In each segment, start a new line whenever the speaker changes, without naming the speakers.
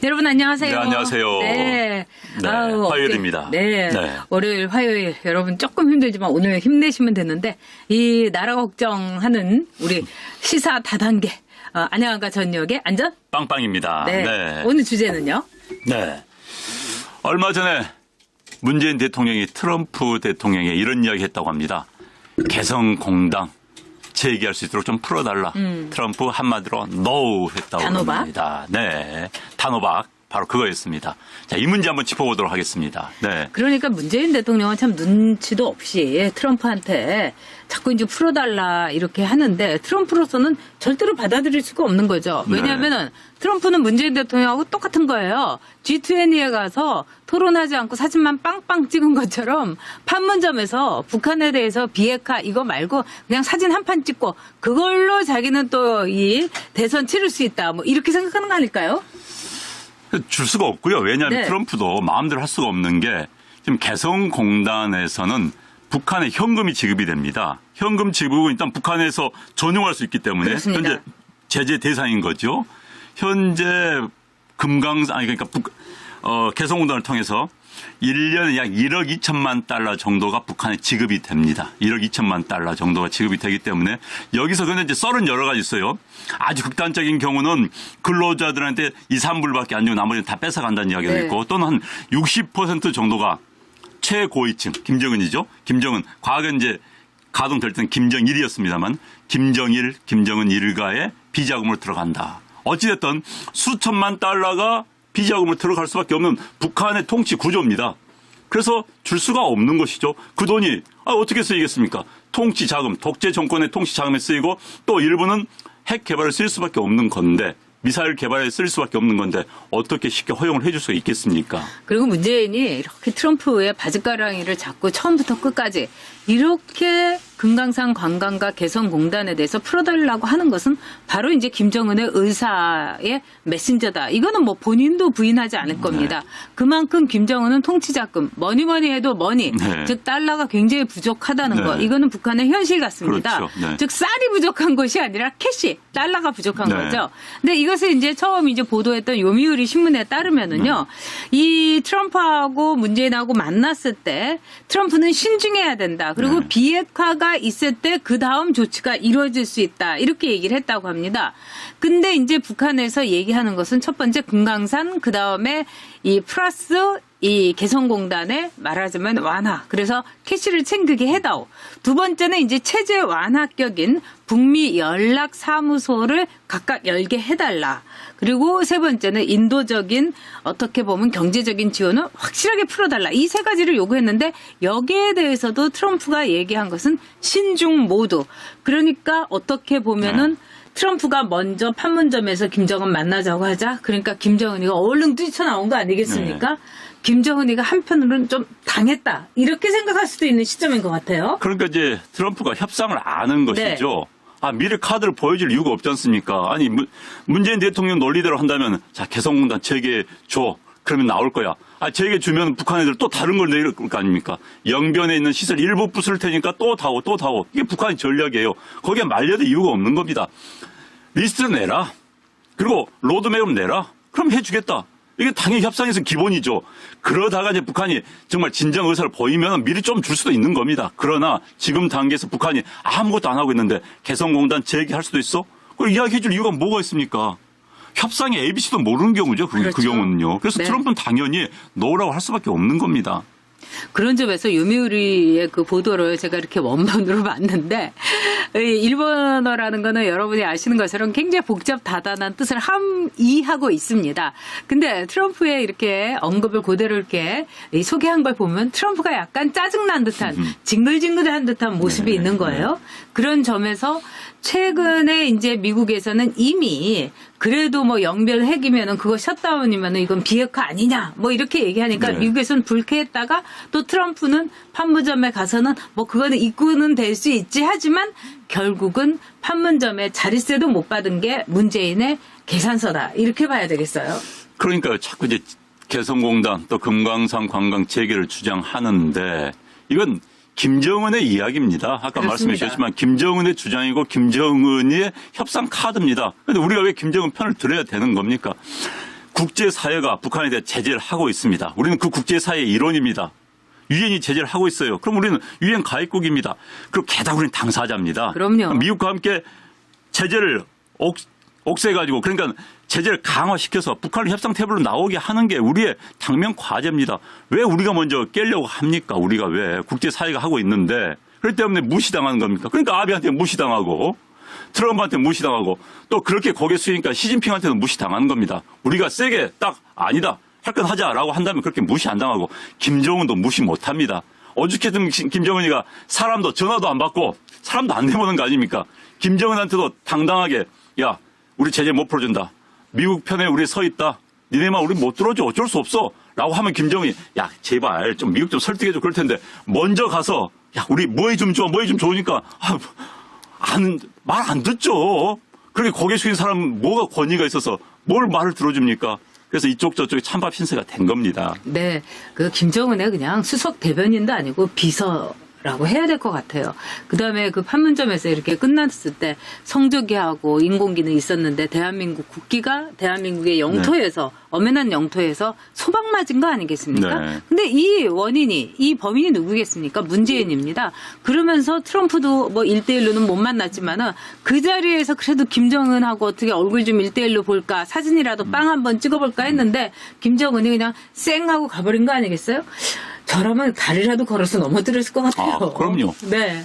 여러분 안녕하세요.
네, 안녕하세요.
네.
네, 화요일입니다.
네.
네.
월요일, 화요일 여러분 조금 힘들지만 오늘 힘내시면 되는데 이 나라 걱정하는 우리 시사 다단계 안녕한가 전역의 안전
빵빵입니다.
네.
네.
오늘 주제는요.
네. 얼마 전에 문재인 대통령이 트럼프 대통령에 이런 이야기 했다고 합니다. 개성공단 재개할 수 있도록 좀 풀어달라. 트럼프 한마디로 NO 했다고
단호박?
합니다. 네. 단호박. 바로 그거였습니다. 자, 이 문제 한번 짚어보도록 하겠습니다. 네.
그러니까 문재인 대통령은 참 눈치도 없이 트럼프한테 자꾸 이제 풀어달라 이렇게 하는데 트럼프로서는 절대로 받아들일 수가 없는 거죠. 왜냐하면은 트럼프는 문재인 대통령하고 똑같은 거예요. G20에 가서 토론하지 않고 사진만 빵빵 찍은 것처럼 판문점에서 북한에 대해서 비핵화 이거 말고 그냥 사진 한 판 찍고 그걸로 자기는 또 이 대선 치를 수 있다. 뭐 이렇게 생각하는 거 아닐까요?
줄 수가 없고요. 왜냐하면
네.
트럼프도 마음대로 할 수가 없는 게 지금 개성공단에서는 북한에 현금이 지급이 됩니다. 현금 지급은 일단 북한에서 전용할 수 있기 때문에
그렇습니다.
현재 제재 대상인 거죠. 현재 그러니까 개성공단을 통해서 1년에 약 1억 2천만 달러 정도가 북한에 지급이 됩니다. 1억 2천만 달러 정도가 지급이 되기 때문에 여기서 근데 이제 썰은 여러 가지 있어요. 아주 극단적인 경우는 근로자들한테 2, 3불밖에 안 주고 나머지는 다 뺏어간다는 이야기도
네.
있고 또는 한 60% 정도가 최고위층, 김정은이죠. 김정은. 과거에 이제 가동될 때는 김정일이었습니다만 김정일, 김정은 일가에 비자금으로 들어간다. 어찌됐든 수천만 달러가 비자금으로 들어갈 수밖에 없는 북한의 통치 구조입니다. 그래서 줄 수가 없는 것이죠. 그 돈이 어떻게 쓰이겠습니까? 통치 자금, 독재 정권의 통치 자금에 쓰이고 또 일부는 핵 개발에 쓸 수밖에 없는 건데 미사일 개발에 쓸 수밖에 없는 건데 어떻게 쉽게 허용을 해줄 수가 있겠습니까?
그리고 문재인이 이렇게 트럼프의 바짓가랑이를 잡고 처음부터 끝까지 이렇게 금강산 관광과 개성공단에 대해서 풀어달라고 하는 것은 바로 이제 김정은의 의사의 메신저다. 이거는 뭐 본인도 부인하지 않을 겁니다. 그만큼 김정은은 통치자금, 뭐니 해도 머니, 즉 달러가 굉장히 부족하다는 거. 이거는 북한의 현실 같습니다.
그렇죠.
즉 쌀이 부족한 것이 아니라 캐시, 달러가 부족한 거죠. 근데 이것을 이제 처음 이제 보도했던 요미우리 신문에 따르면은요, 이 트럼프하고 문재인하고 만났을 때 트럼프는 신중해야 된다. 그리고 비핵화가 있을 때 그 다음 조치가 이루어질 수 있다. 이렇게 얘기를 했다고 합니다. 근데 이제 북한에서 얘기하는 것은 첫 번째 금강산, 그 다음에 이 플러스 이 개성공단에 말하자면 완화. 그래서 캐시를 챙기게 해다오. 두 번째는 이제 체제 완화격인 북미 연락사무소를 각각 열게 해달라. 그리고 세 번째는 인도적인 어떻게 보면 경제적인 지원을 확실하게 풀어달라. 이 세 가지를 요구했는데 여기에 대해서도 트럼프가 얘기한 것은 신중 모두. 그러니까 어떻게 보면은 트럼프가 먼저 판문점에서 김정은 만나자고 하자. 그러니까 김정은이가 얼른 뛰쳐나온 거 아니겠습니까? 김정은이가 한편으로는 좀 당했다. 이렇게 생각할 수도 있는 시점인 것 같아요.
그러니까 이제 트럼프가 협상을 안 한 것이죠. 미래 카드를 보여줄 이유가 없지 않습니까? 아니, 문재인 대통령 논리대로 한다면, 자, 개성공단 재개 줘. 그러면 나올 거야. 재개 주면 북한 애들 또 다른 걸 내릴 거 아닙니까? 영변에 있는 시설 일부 부술 테니까 또 다오. 이게 북한의 전략이에요. 거기에 말려도 이유가 없는 겁니다. 리스트를 내라. 그리고 로드맵을 내라. 그럼 해주겠다. 이게 당연히 협상에서 기본이죠. 그러다가 이제 북한이 정말 진정 의사를 보이면 미리 좀 줄 수도 있는 겁니다. 그러나 지금 단계에서 북한이 아무것도 안 하고 있는데 개성공단 재개할 수도 있어? 그걸 이야기해 줄 이유가 뭐가 있습니까? 협상의 ABC도 모르는 경우죠. 그 경우는요. 그래서 트럼프는 당연히 노라고 할 수밖에 없는 겁니다.
그런 점에서 요미우리의 그 보도를 제가 이렇게 원본으로 봤는데 일본어라는 거는 여러분이 아시는 것처럼 굉장히 복잡 다단한 뜻을 함의하고 있습니다. 근데 트럼프의 이렇게 언급을 그대로 이렇게 소개한 걸 보면 트럼프가 약간 짜증난 듯한 징글징글한 듯한 모습이 있는 거예요. 그런 점에서 최근에 이제 미국에서는 이미 그래도 뭐 영변 핵이면은 그거 셧다운이면은 이건 비핵화 아니냐 뭐 이렇게 얘기하니까 미국에서는 불쾌했다가 또 트럼프는 판문점에 가서는 뭐 그거는 입구는 될 수 있지 하지만 결국은 판문점에 자릿세도 못 받은 게 문재인의 계산서다 이렇게 봐야 되겠어요.
그러니까 자꾸 이제 개성공단 또 금강산 관광 재개를 주장하는데 이건 김정은의 이야기입니다. 아까 말씀해 주셨지만 김정은의 주장이고 김정은의 협상 카드입니다. 그런데 우리가 왜 김정은 편을 들어야 되는 겁니까? 국제사회가 북한에 대해 제재를 하고 있습니다. 우리는 그 국제사회의 일원입니다. 유엔이 제재를 하고 있어요. 그럼 우리는 유엔 가입국입니다. 그리고 게다가 우리는 당사자입니다.
그럼요.
미국과 함께 제재를 억세가지고 그러니까 제재를 강화시켜서 북한을 협상 테이블로 나오게 하는 게 우리의 당면 과제입니다. 왜 우리가 먼저 깨려고 합니까? 우리가 왜 국제사회가 하고 있는데 그렇기 때문에 무시당하는 겁니까? 그러니까 아베한테 무시당하고 트럼프한테 무시당하고 또 그렇게 고개 숙이니까 시진핑한테도 무시당하는 겁니다. 우리가 세게 딱 아니다. 할 건 하자라고 한다면 그렇게 무시 안 당하고 김정은도 무시 못합니다. 어저께든 김정은이가 사람도 전화도 안 받고 사람도 안 내보는 거 아닙니까? 김정은한테도 당당하게 야 우리 제재 못 풀어준다. 미국 편에 우리 서 있다. 니네만 우리 못 들어줘. 어쩔 수 없어. 라고 하면 김정은이 야 제발 좀 미국 좀 설득해줘. 그럴 텐데 먼저 가서 야 우리 뭐해 좀 줘. 뭐해 좀 좋으니까 말 안 듣죠. 그렇게 고개 숙인 사람 뭐가 권위가 있어서 뭘 말을 들어줍니까? 그래서 이쪽 저쪽에 찬밥 신세가 된 겁니다.
네, 그 김정은의 그냥 수석 대변인도 아니고 비서라고 해야 될 것 같아요. 그다음에 그 판문점에서 이렇게 끝났을 때 성조기하고 인공기는 있었는데 대한민국 국기가 대한민국의 영토에서 엄연한 영토에서 소방 맞은 거 아니겠습니까?
네.
근데 이 범인이 누구겠습니까? 문재인입니다. 그러면서 트럼프도 뭐 1대1로는 못 만났지만은 그 자리에서 그래도 김정은하고 어떻게 얼굴 좀 1대1로 볼까 사진이라도 빵 한번 찍어볼까 했는데 김정은이 그냥 쌩 하고 가버린 거 아니겠어요? 저라면 다리라도 걸어서 넘어뜨렸을 것 같아요.
아, 그럼요.
네.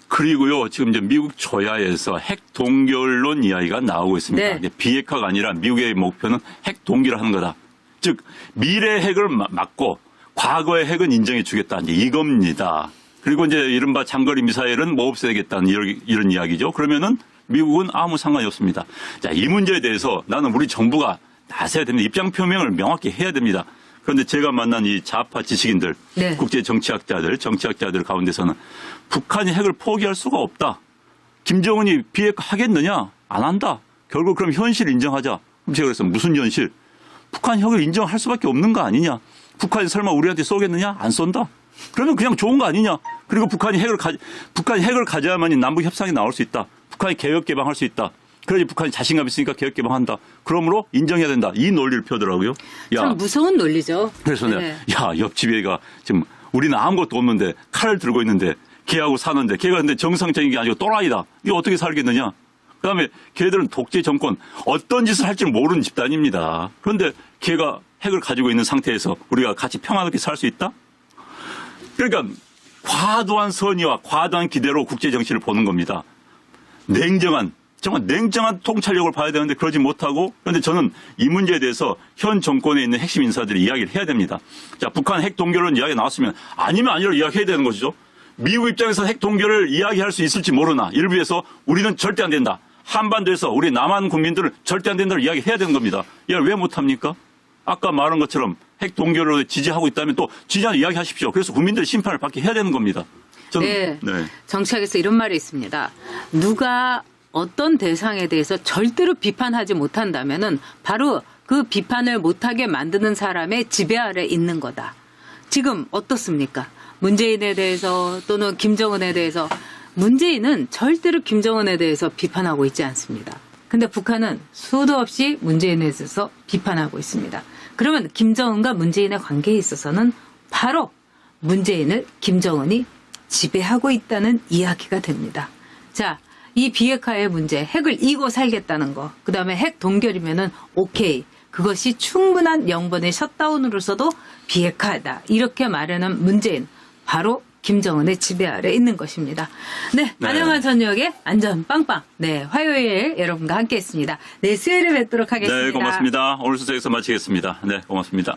그리고요, 지금 이제 미국 조야에서 핵 동결론 이야기가 나오고 있습니다.
네.
이제 비핵화가 아니라 미국의 목표는 핵 동결을 하는 거다. 즉, 미래 핵을 막고 과거의 핵은 인정해 주겠다. 이제 이겁니다. 그리고 이제 이른바 장거리 미사일은 뭐 없애야겠다는 이런 이야기죠. 그러면은 미국은 아무 상관이 없습니다. 자, 이 문제에 대해서 나는 우리 정부가 나서야 됩니다. 입장 표명을 명확히 해야 됩니다. 그런데 제가 만난 이 좌파 지식인들,
네.
국제 정치학자들 가운데서는 북한이 핵을 포기할 수가 없다. 김정은이 비핵화 하겠느냐? 안 한다. 결국 그럼 현실 인정하자. 그럼 제가 그래서 무슨 현실? 북한 핵을 인정할 수밖에 없는 거 아니냐? 북한이 설마 우리한테 쏘겠느냐? 안 쏜다. 그러면 그냥 좋은 거 아니냐? 그리고 북한이 핵을 가져야만이 남북 협상이 나올 수 있다. 북한이 개혁 개방할 수 있다. 그래야지 북한이 자신감 있으니까 개혁 개방한다. 그러므로 인정해야 된다. 이 논리를 펴더라고요. 야,
참 무서운 논리죠.
그래서 내가
네.
야 옆집 애가 지금 우리는 아무것도 없는데 칼을 들고 있는데 걔하고 사는데 걔가 근데 정상적인 게 아니고 또라이다. 이거 어떻게 살겠느냐. 그다음에 걔들은 독재 정권 어떤 짓을 할지 모르는 집단입니다. 그런데 걔가 핵을 가지고 있는 상태에서 우리가 같이 평화롭게 살 수 있다? 그러니까 과도한 선의와 과도한 기대로 국제 정치를 보는 겁니다. 정말 냉정한 통찰력을 봐야 되는데 그러지 못하고 그런데 저는 이 문제에 대해서 현 정권에 있는 핵심 인사들이 이야기를 해야 됩니다. 자, 북한 핵 동결론 이야기 나왔으면 아니면 아니로 이야기해야 되는 것이죠. 미국 입장에서 핵 동결을 이야기할 수 있을지 모르나 일부에서 우리는 절대 안 된다. 한반도에서 우리 남한 국민들은 절대 안 된다고 이야기해야 되는 겁니다. 이걸 왜 못합니까? 아까 말한 것처럼 핵 동결을 지지하고 있다면 또 지지하는 이야기하십시오. 그래서 국민들의 심판을 받게 해야 되는 겁니다. 저는,
네. 정치학에서 이런 말이 있습니다. 누가 어떤 대상에 대해서 절대로 비판하지 못한다면은 바로 그 비판을 못하게 만드는 사람의 지배 아래 있는 거다. 지금 어떻습니까? 문재인에 대해서 또는 김정은에 대해서 문재인은 절대로 김정은에 대해서 비판하고 있지 않습니다. 근데 북한은 수도 없이 문재인에 대해서 비판하고 있습니다. 그러면 김정은과 문재인의 관계에 있어서는 바로 문재인을 김정은이 지배하고 있다는 이야기가 됩니다. 자, 이 비핵화의 문제, 핵을 이고 살겠다는 거, 그 다음에 핵 동결이면은 오케이. 그것이 충분한 영번의 셧다운으로서도 비핵화다. 이렇게 말하는 문재인, 바로 김정은의 지배 아래 있는 것입니다. 네, 안녕한 저녁에 안전 빵빵. 네, 화요일 여러분과 함께 했습니다. 네, 수요일에 뵙도록 하겠습니다.
네, 고맙습니다. 오늘 순서 여기서 마치겠습니다. 네, 고맙습니다.